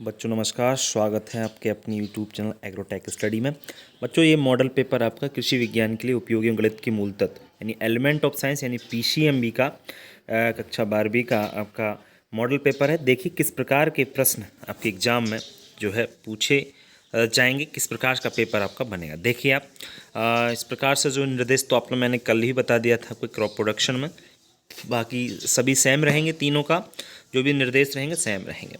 बच्चों नमस्कार, स्वागत है आपके अपनी यूट्यूब चैनल एग्रोटेक स्टडी में। बच्चों ये मॉडल पेपर आपका कृषि विज्ञान के लिए उपयोगी गणित के मूल तत्व यानी एलिमेंट ऑफ साइंस यानी पीसीएमबी का कक्षा 12वीं का आपका मॉडल पेपर है। देखिए किस प्रकार के प्रश्न आपके एग्जाम में जो है पूछे जाएंगे, किस प्रकार का पेपर आपका बनेगा। देखिए आप इस प्रकार से जो निर्देश तो आप लोग मैंने कल ही बता दिया था आपको क्रॉप प्रोडक्शन में, बाकी सभी सेम रहेंगे, तीनों का जो भी निर्देश रहेंगे सेम रहेंगे।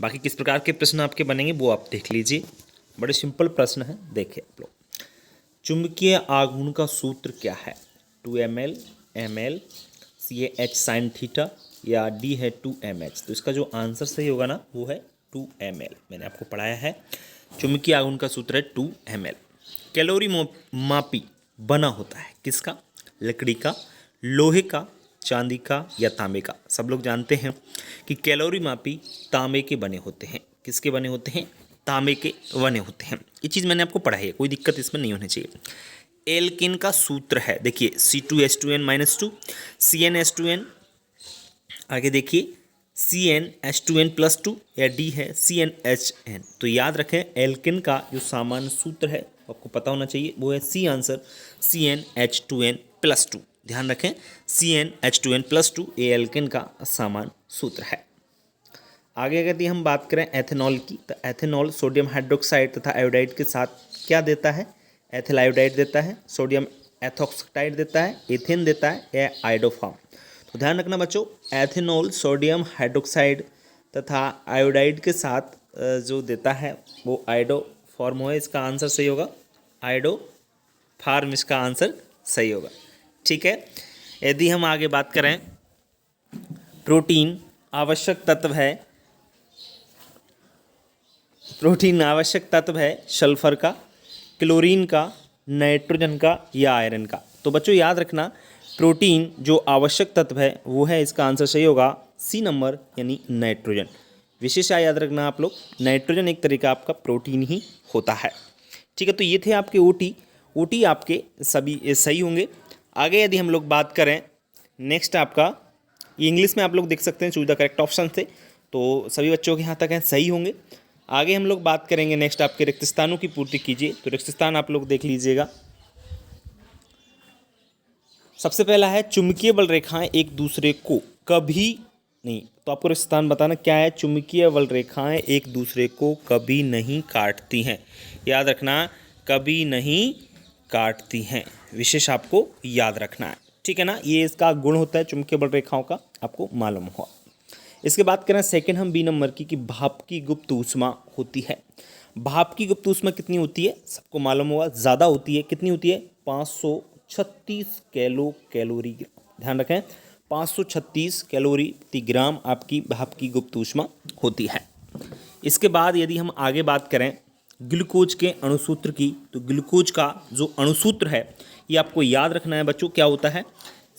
बाकी किस प्रकार के प्रश्न आपके बनेंगे वो आप देख लीजिए। बड़े सिंपल प्रश्न है, देखिए आप लोग। चुंबकीय आघूर्ण का सूत्र क्या है? 2ml, ml, CH sin theta या D है 2mH। तो इसका जो आंसर सही होगा ना वो है 2ml। मैंने आपको पढ़ाया है चुंबकीय आघूर्ण का सूत्र है 2ml। कैलोरी मापी बना होता है किसका? लकड़ी का, लोहे का, चांदी का या तांबे का। सब लोग जानते हैं कि कैलोरी मापी तांबे के बने होते हैं। किसके बने होते हैं? तांबे के बने होते हैं। ये चीज़ मैंने आपको पढ़ाई है, कोई दिक्कत इसमें नहीं होनी चाहिए। एल्किन का सूत्र है, देखिए C2H2n-2, CnH2n, आगे देखिए CnH2n+2 या D है CnHn। तो याद रखें एल्किन का जो सामान्य सूत्र है आपको पता होना चाहिए, वो है सी आंसर CnH2n+2। ध्यान रखें CnH2n+2 ये एल्किन का सामान्य सूत्र है। आगे यदि हम बात करें एथेनॉल की, तो एथेनॉल सोडियम हाइड्रोक्साइड तथा आयोडाइड के साथ क्या देता है? एथिल आयोडाइड देता है, सोडियम एथोक्साइड देता है, एथेन देता है या आयोडोफॉर्म। तो ध्यान रखना बच्चों, एथेनॉल सोडियम हाइड्रोक्साइड तथा आयोडाइड के साथ जो देता है वो आयोडोफॉर्म है। इसका आंसर सही होगा आयोडोफॉर्म, इसका आंसर सही होगा। ठीक है। यदि हम आगे बात करें, प्रोटीन आवश्यक तत्व है, प्रोटीन आवश्यक तत्व है सल्फर का, क्लोरीन का, नाइट्रोजन का या आयरन का। तो बच्चों याद रखना प्रोटीन जो आवश्यक तत्व है वो है, इसका आंसर सही होगा सी नंबर यानी नाइट्रोजन। विशेष याद रखना आप लोग, नाइट्रोजन एक तरीका आपका प्रोटीन ही होता है। ठीक है, तो ये थे आपके ओटी आपके सभी सही होंगे। आगे यदि हम लोग बात करें नेक्स्ट आपका इंग्लिश में आप लोग देख सकते हैं चूज द करेक्ट ऑप्शन से, तो सभी बच्चों के यहाँ तक हैं सही होंगे। आगे हम लोग बात करेंगे नेक्स्ट आपके रिक्त स्थानों की पूर्ति कीजिए। तो रिक्त स्थान आप लोग देख लीजिएगा। सबसे पहला है चुंबकीय बल रेखाएं एक दूसरे को कभी नहीं, तो आपको रिक्त स्थान बताना क्या है? चुंबकीय बल रेखाएं एक दूसरे को कभी नहीं काटती हैं। याद रखना, कभी नहीं काटती हैं, विशेष आपको याद रखना है। ठीक है ना, ये इसका गुण होता है चुंबकीय बल रेखाओं का, आपको मालूम हुआ। इसके बाद करें सेकंड हम बी नंबर की कि भाप की गुप्त ऊष्मा होती है। भाप की गुप्त ऊष्मा कितनी होती है? सबको मालूम होगा, ज़्यादा होती है। कितनी होती है? 536 कैलोरी। ध्यान रखें 536 कैलोरी प्रति ग्राम आपकी भाप की गुप्त ऊष्मा होती है। इसके बाद यदि हम आगे बात करें ग्लूकोज के अणुसूत्र की, तो ग्लूकोज का जो अणुसूत्र है ये आपको याद रखना है बच्चों, क्या होता है?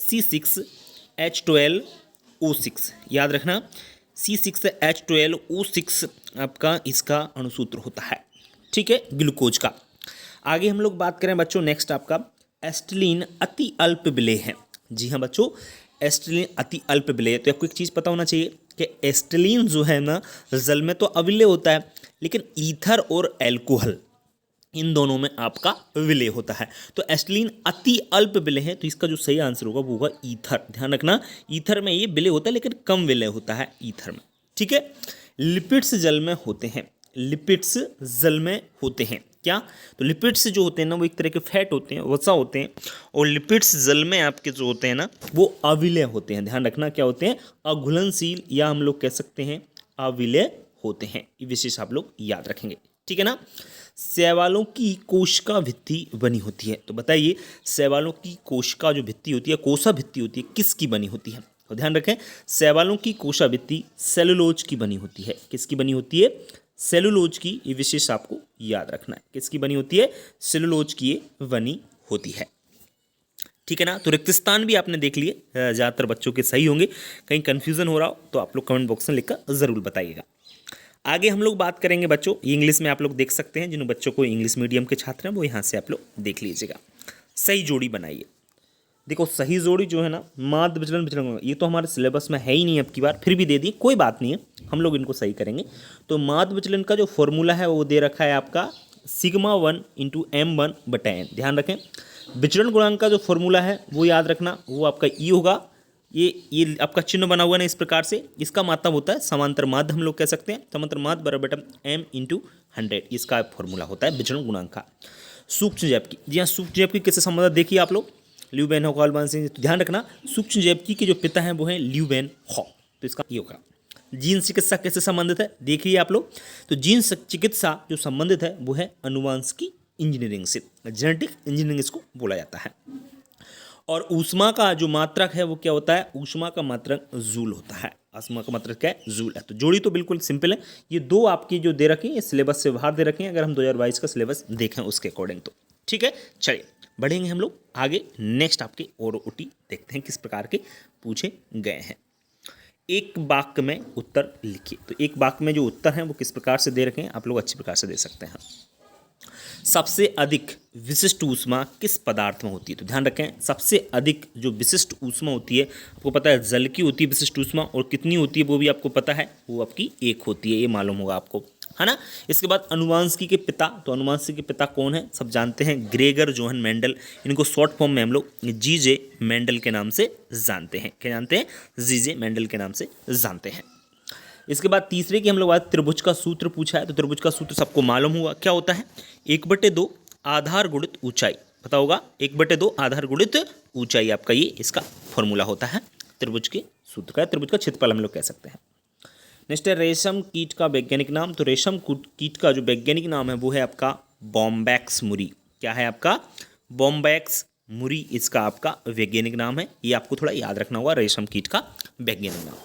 C6H12O6। याद रखना C6H12O6 आपका इसका अणुसूत्र होता है। ठीक है, ग्लूकोज का। आगे हम लोग बात करें बच्चों नेक्स्ट आपका एस्टिलीन अति अल्प विलेय है। जी हाँ बच्चों, एस्टिलीन अति अल्प विलेय है। तो आपको एक चीज़ पता होना चाहिए कि एस्टिलीन जो है ना जल में तो अविलेय होता है, लेकिन ईथर और एल्कोहल इन दोनों में आपका विलेय होता है। तो एस्टिलीन अति अल्प विलेय है, तो इसका जो सही आंसर होगा वो होगा ईथर। ध्यान रखना, ईथर में ये विलेय होता है लेकिन कम विलेय होता है ईथर में। ठीक है। लिपिड्स जल में होते हैं, लिपिड्स जल में होते हैं क्या? तो लिपिड्स जो होते हैं ना वो एक तरह के फैट होते हैं, वसा होते हैं, और लिपिड्स जल में आपके जो होते हैं ना वो अविलेय होते हैं। ध्यान रखना क्या होते हैं? अघुलनशील या हम लोग कह सकते हैं अविलेय होते हैं। ये विशेष आप लोग याद रखेंगे। ठीक है ना। शैवालों की कोशिका भित्ति बनी होती है। तो बताइए शैवालों की कोशिका जो भित्ति होती है, कोशा भित्ति होती है, किसकी बनी होती है? तो ध्यान रखें शैवालों की कोशा भित्ति सेलुलोज की बनी होती है। किसकी बनी होती है? सेलुलोज की। ये विशेष आपको याद रखना है, किसकी बनी होती है? सेलुलोज की ये बनी होती है। ठीक है ना। तो रिक्त स्थान भी आपने देख लिए, ज़्यादातर बच्चों के सही होंगे। कहीं कन्फ्यूजन हो रहा हो तो आप लोग कमेंट बॉक्स में लिखकर ज़रूर बताइएगा। आगे हम लोग बात करेंगे बच्चों, इंग्लिश में आप लोग देख सकते हैं, जिन बच्चों को इंग्लिश मीडियम के छात्र हैं वो यहाँ से आप लोग देख लीजिएगा। सही जोड़ी बनाइए। देखो सही जोड़ी जो है ना, माध्य विचलन विचलन गुणांक, ये तो हमारे सिलेबस में है ही नहीं अब की बार, फिर भी दे दी, कोई बात नहीं है, हम लोग इनको सही करेंगे। तो माध्य विचलन का जो फॉर्मूला है वो दे रखा है आपका सिग्मा 1 इंटू m1/n। ध्यान रखें, विचलन गुणांक का जो फॉर्मूला है वो याद रखना, वो आपका ई होगा। ये आपका चिन्ह बना हुआ है ना इस प्रकार से, इसका मतलब होता है समांतर माध्य, हम लोग कह सकते हैं समांतर माध्य बराबर m इंटू 100, इसका फॉर्मूला होता है विचलन गुणांक का। सूक्ष्म जैविकी, जी हाँ, सूक्ष्म जैविकी किससे संबंधित देखिए आप लोग, ल्यूबेन हॉ काल्बान से। तो ध्यान रखना सूक्ष्म जैविकी के जो पिता हैं वो हैं ल्यूबेन हॉ, तो इसका ये होगा। जीन चिकित्सा कैसे संबंधित है देखिए आप लोग, तो जीन चिकित्सा जो संबंधित है वो है अनुवांशिकी इंजीनियरिंग से, जेनेटिक इंजीनियरिंग इसको बोला जाता है। और ऊष्मा का जो मात्रक है वो क्या होता है, ऊष्मा का मात्रक जूल होता है। ऊष्मा का मात्रक क्या है, जूल है। तो जोड़ी तो बिल्कुल सिंपल है। ये दो आपकी जो दे रखी है ये सिलेबस से बाहर दे रखे हैं, अगर हम 2022 का सिलेबस देखें उसके अकॉर्डिंग तो ठीक है। चलिए बढ़ेंगे हम लोग आगे, नेक्स्ट आपके OROT देखते हैं किस प्रकार के पूछे गए हैं। एक वाक्य में उत्तर लिखिए, तो एक वाक्य में जो उत्तर हैं वो किस प्रकार से दे रखे हैं, आप लोग अच्छी प्रकार से दे सकते हैं। सबसे अधिक विशिष्ट ऊष्मा किस पदार्थ में होती है, तो ध्यान रखें सबसे अधिक जो विशिष्ट ऊष्मा होती है, आपको पता है जल की होती है विशिष्ट ऊष्मा, और कितनी होती है वो भी आपको पता है, वो आपकी 1 होती है, ये मालूम होगा आपको, है ना। इसके बाद अनुवांशिकी के पिता, तो अनुवांशिकी के पिता कौन है, सब जानते हैं, ग्रेगर जोहन मेंडल। इनको शॉर्ट फॉर्म में हम लोग GJ मेंडल के नाम से जानते हैं। क्या जानते हैं, GJ मेंडल के नाम से जानते हैं। इसके बाद तीसरे की हम लोग बात, त्रिभुज का सूत्र पूछा है, तो त्रिभुज का सूत्र सबको मालूम हुआ क्या होता है, 1/2 आधार गुणित ऊंचाई, पता होगा 1/2 आधार गुणित ऊंचाई, आपका ये इसका फॉर्मूला होता है त्रिभुज के सूत्र का, त्रिभुज का क्षेत्रफल हम लोग कह सकते हैं। नेक्स्ट है रेशम कीट का वैज्ञानिक नाम, तो रेशम कीट का जो वैज्ञानिक नाम है वो है आपका बॉम्बैक्स मुरी। क्या है आपका, बॉम्बैक्स मुरी इसका आपका वैज्ञानिक नाम है, ये आपको थोड़ा याद रखना होगा, रेशम कीट का वैज्ञानिक नाम।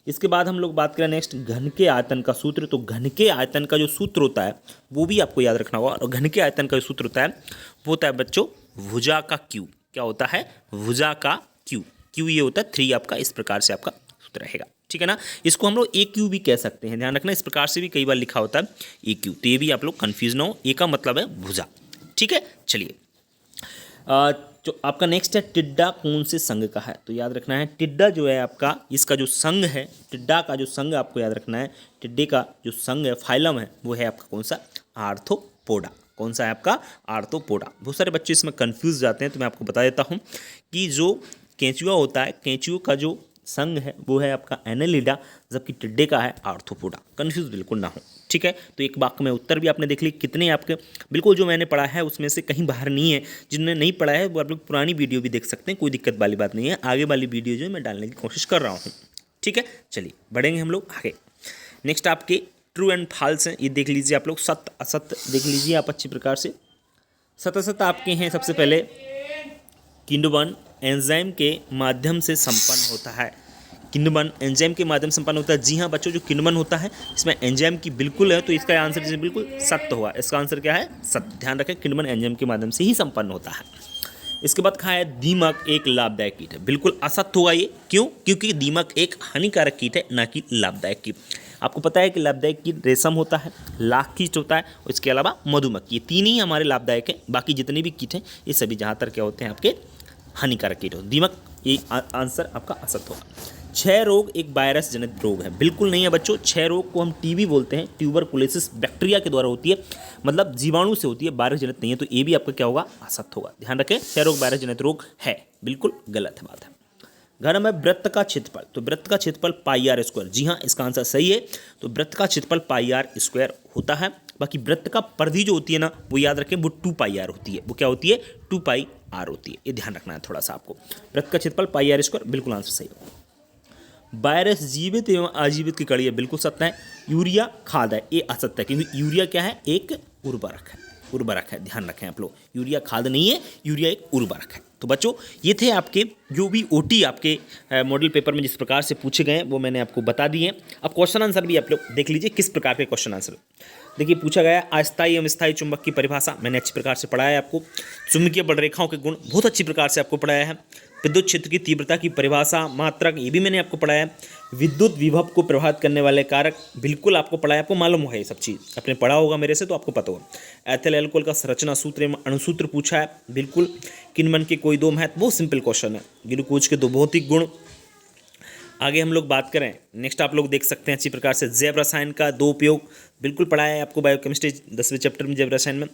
इसके बाद हम लोग बात करें नेक्स्ट घन के आयतन का सूत्र, तो घन के आयतन का जो सूत्र होता है वो भी आपको याद रखना होगा, और घन के आयतन का जो सूत्र होता है वो होता है बच्चों भुजा का Q। क्या होता है, भुजा का Q, Q ये होता है 3 आपका, इस प्रकार से आपका सूत्र रहेगा, ठीक है ना। इसको हम लोग AQ भी कह सकते हैं, ध्यान रखना, इस प्रकार से भी कई बार लिखा होता है AQ, तो ये भी आप लोग कन्फ्यूज ना हो, A का मतलब है भुजा, ठीक है। चलिए जो आपका नेक्स्ट है टिड्डा कौन से संघ का है, तो याद रखना है टिड्डा जो है आपका, इसका जो संघ है, टिड्डा का जो संघ आपको याद रखना है, टिड्डे का जो संघ है, फाइलम है, वो है आपका कौन सा, आर्थ्रोपोडा। कौन सा है आपका, आर्थ्रोपोडा। बहुत सारे बच्चे इसमें कंफ्यूज जाते हैं, तो मैं आपको बता देता हूँ कि जो केंचुआ होता है, केंचुओं का जो संघ है वो है आपका एनेलिडा, जबकि टिड्डे का है आर्थ्रोपोडा। कंफ्यूज बिल्कुल ना हो, ठीक है। तो एक वाक्य में उत्तर भी आपने देख ली, कितने आपके बिल्कुल जो मैंने पढ़ा है उसमें से कहीं बाहर नहीं है। जिन्होंने नहीं पढ़ा है वो आप लोग पुरानी वीडियो भी देख सकते हैं, कोई दिक्कत वाली बात नहीं है, आगे वाली वीडियो जो मैं डालने की कोशिश कर रहा हूँ, ठीक है। चलिए बढ़ेंगे हम लोग आगे। नेक्स्ट आपके ट्रू एंड फॉल्स हैं, ये देख लीजिए आप लोग, सत्य असत्य देख लीजिए आप अच्छी प्रकार से। सत्य असत्य आपके हैं, सबसे पहले किण्वन एंजाइम के माध्यम से संपन्न होता है, किण्वन एंजाइम के माध्यम से संपन्न होता है। जी हाँ बच्चों, जो किण्वन होता है इसमें एंजाइम की बिल्कुल है, तो इसका आंसर बिल्कुल सत्य होगा, इसका आंसर क्या है, सत्य। ध्यान रखें किण्वन एंजाइम के माध्यम से ही संपन्न होता है। इसके बाद कहा है दीमक एक लाभदायक कीट है, बिल्कुल असत्य होगा ये, क्यों, क्योंकि दीमक एक हानिकारक कीट है, ना कि लाभदायक कीट। आपको पता है कि लाभदायक कीट रेशम होता है, लाख कीट होता है, और इसके अलावा मधुमक्खी, ये 3 ही हमारे लाभदायक हैं, बाकी जितने भी कीट हैं ये सभी जहाँ तक क्या होते हैं आपके हानिकारक कीट होते। दीमक ये आंसर आपका असत्य होगा। क्षय रोग एक वायरस जनित रोग है, बिल्कुल नहीं है बच्चों। क्षय रोग को हम TB बोलते हैं, ट्यूबरकुलोसिस बैक्टीरिया के द्वारा होती है, मतलब जीवाणु से होती है, वायरस जनित नहीं है, तो ये भी आपका क्या होगा, असत्य होगा। ध्यान रखें क्षय रोग वायरस जनित रोग है, बिल्कुल गलत बात है। घर में वृत्त का क्षेत्रफल, तो वृत्त का क्षेत्रफल πr², जी हाँ इसका आंसर सही है। तो वृत्त का क्षेत्रफल πr² होता है, बाकी वृत्त का परिधि जो होती है ना वो याद रखें वो 2πr होती है, वो क्या होती है 2πr होती है, ये ध्यान रखना है थोड़ा सा आपको। वृत्त का क्षेत्रफल πr², बिल्कुल आंसर सही होगा। वायरस जीवित एवं आजीवित की कड़ी है, बिल्कुल सत्य है। यूरिया खाद है, ये असत्य है, क्योंकि यूरिया क्या है, एक उर्वरक है, उर्वरक है, ध्यान रखें आप लोग, यूरिया खाद नहीं है, यूरिया एक उर्वरक है। तो बच्चों ये थे आपके जो भी OT आपके मॉडल पेपर में जिस प्रकार से पूछे गए हैं वो मैंने आपको बता दिए हैं। अब क्वेश्चन आंसर भी आप लोग देख लीजिए किस प्रकार के क्वेश्चन आंसर। देखिए पूछा गया अस्थायी एवं स्थायी चुंबक की परिभाषा, मैंने अच्छी प्रकार से पढ़ाया है आपको। चुंबकीय बलरेखाओं के गुण बहुत अच्छी प्रकार से आपको पढ़ाया है। विद्युत क्षेत्र की तीव्रता की परिभाषा, मात्रक, ये भी मैंने आपको पढ़ाया है। विद्युत विभव को प्रभावित करने वाले कारक बिल्कुल आपको पढ़ाया, आपको मालूम है ये सब चीज़, आपने पढ़ा होगा मेरे से तो आपको पता होगा। एथिल एल्कोहल का संरचना सूत्र एवं अणुसूत्र पूछा है, बिल्कुल। किण्वन के कोई दो महत्व, बहुत सिंपल क्वेश्चन है। ग्लूकोज के दो भौतिक गुण। आगे हम लोग बात करें, नेक्स्ट आप लोग देख सकते हैं अच्छी प्रकार से जैव रसायन का दो उपयोग, बिल्कुल पढ़ाया है आपको बायोकेमिस्ट्री 10वें चैप्टर में जैव रसायन में।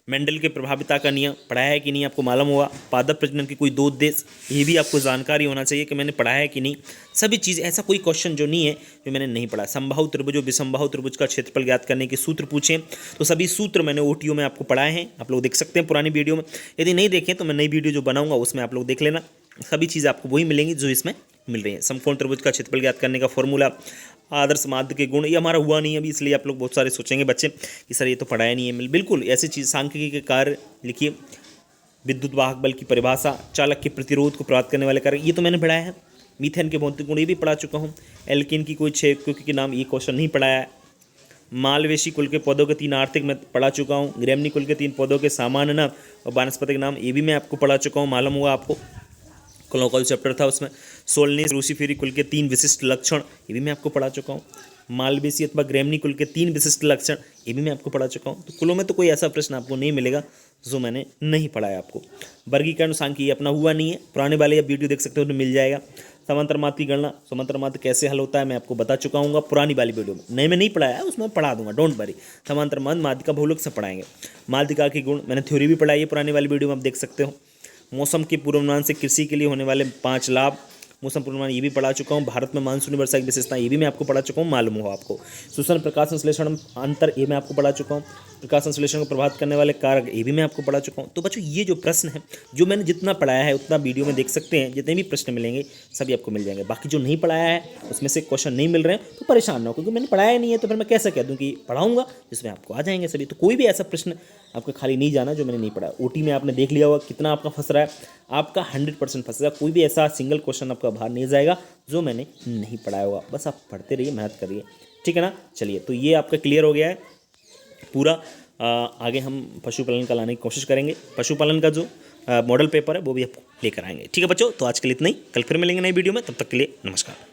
मेंडल के प्रभाविता का नियम पढ़ाया है कि नहीं आपको मालूम होगा। पादप प्रजनन के कोई दो उद्देश्य, ये भी आपको जानकारी होना चाहिए कि मैंने पढ़ाया है कि नहीं। सभी चीज़, ऐसा कोई क्वेश्चन जो नहीं है जो मैंने नहीं पढ़ा। समबाहु त्रिभुज और विसमबाहु त्रिभुज का क्षेत्रफल ज्ञात करने के सूत्र पूछे, तो सभी सूत्र मैंने OTO में आपको पढ़ाए हैं, आप लोग देख सकते हैं पुरानी वीडियो में। यदि नहीं देखें तो मैं नई वीडियो जो बनाऊंगा उसमें आप लोग देख लेना, सभी चीज़ आपको वही मिलेंगी जो इसमें मिल रही है। समकोण त्रिभुज का क्षेत्रफल ज्ञात करने का फॉर्मूला, आदर्श माध्य के गुण, ये हमारा हुआ नहीं है अभी, इसलिए आप लोग बहुत सारे सोचेंगे बच्चे कि सर ये तो पढ़ाया नहीं है। बिल्कुल ऐसी चीज़, सांख्यिकी के कार्य लिखिए, विद्युत वाहक बल की परिभाषा, चालक के प्रतिरोध को प्राप्त करने वाले कार्य, ये तो मैंने पढ़ाया है। मीथेन के भौतिक गुण ये भी पढ़ा चुका हूँ। एल्कीन की कोई 6 यौगिकों के नाम, ये क्वेश्चन नहीं पढ़ाया है। मालवेशी कुल के पौधों के 3 आर्थिक मैं पढ़ा चुका हूँ। ग्रेमनी कुल के 3 पौधों के सामान्य नाम और वानस्पतिक नाम, ये भी मैं आपको पढ़ा चुका हूँ, मालूम हुआ आपको। कोलोकल चैप्टर था उसमें। सोलनीस रूसिफेरी कुल के 3 विशिष्ट लक्षण, ये भी मैं आपको पढ़ा चुका हूँ। मालवेसी अथवा ग्रेमनी कुल के 3 विशिष्ट लक्षण, ये भी मैं आपको पढ़ा चुका हूँ। तो कुलों में तो कोई ऐसा प्रश्न आपको नहीं मिलेगा जो मैंने नहीं पढ़ाया आपको। वर्गीकरण सांख्यिकी अपना हुआ नहीं है, पुराने वाले आप वीडियो देख सकते हो, उसमें मिल जाएगा। समांतर माध्य की गणना, समांतर माध्य कैसे हल होता है मैं आपको बता चुका हूँ पुरानी वाली वीडियो में। नए में नहीं पढ़ाया है, उसमें पढ़ा दूंगा, डोंट वरी। समांतर माध्य का भौतिक से पढ़ाएंगे। माध्यिका के गुण मैंने थ्योरी भी पढ़ाई है पुरानी वाली वीडियो में, आप देख सकते हो। मौसम के पूर्वानुमान से कृषि के लिए होने वाले 5 लाभ, मौसम पूर्वानुमान ये भी पढ़ा चुका हूँ। भारत में मानसूनी वर्षा की विशेषता, ये भी मैं आपको पढ़ा चुका हूँ, मालूम हो आपको। शोषण प्रकाश संश्लेषण अंतर, ये मैं आपको पढ़ा चुका हूँ। प्रकाश संश्लेषण को प्रभावित करने वाले कारक, ये भी मैं आपको पढ़ा चुका हूँ। तो बच्चों ये जो प्रश्न है, जो मैंने जितना पढ़ाया है उतना वीडियो में देख सकते हैं, जितने भी प्रश्न मिलेंगे सभी आपको मिल जाएंगे। बाकी जो नहीं पढ़ाया है उसमें से क्वेश्चन नहीं मिल रहे हैं तो परेशान ना हो, क्योंकि मैंने पढ़ाया नहीं है तो फिर मैं कैसे कह दूँ कि पढ़ाऊंगा, जिसमें आपको आ जाएंगे सभी। तो कोई भी ऐसा प्रश्न आपका खाली नहीं जाना जो मैंने नहीं पढ़ा। OT में आपने देख लिया होगा कितना आपका फंस रहा है, आपका 100% फंसेगा। कोई भी ऐसा सिंगल क्वेश्चन आपका बाहर नहीं जाएगा जो मैंने नहीं पढ़ाया होगा। बस आप पढ़ते रहिए, मेहनत करिए, ठीक है ना। चलिए, तो ये आपका क्लियर हो गया है पूरा। आगे हम पशुपालन का लाने की कोशिश करेंगे। पशुपालन का जो मॉडल पेपर है वो भी आपको लेकर आएंगे, ठीक है बच्चों। तो आज के लिए इतना ही, कल फिर मिलेंगे नई वीडियो में, तब तक के लिए नमस्कार।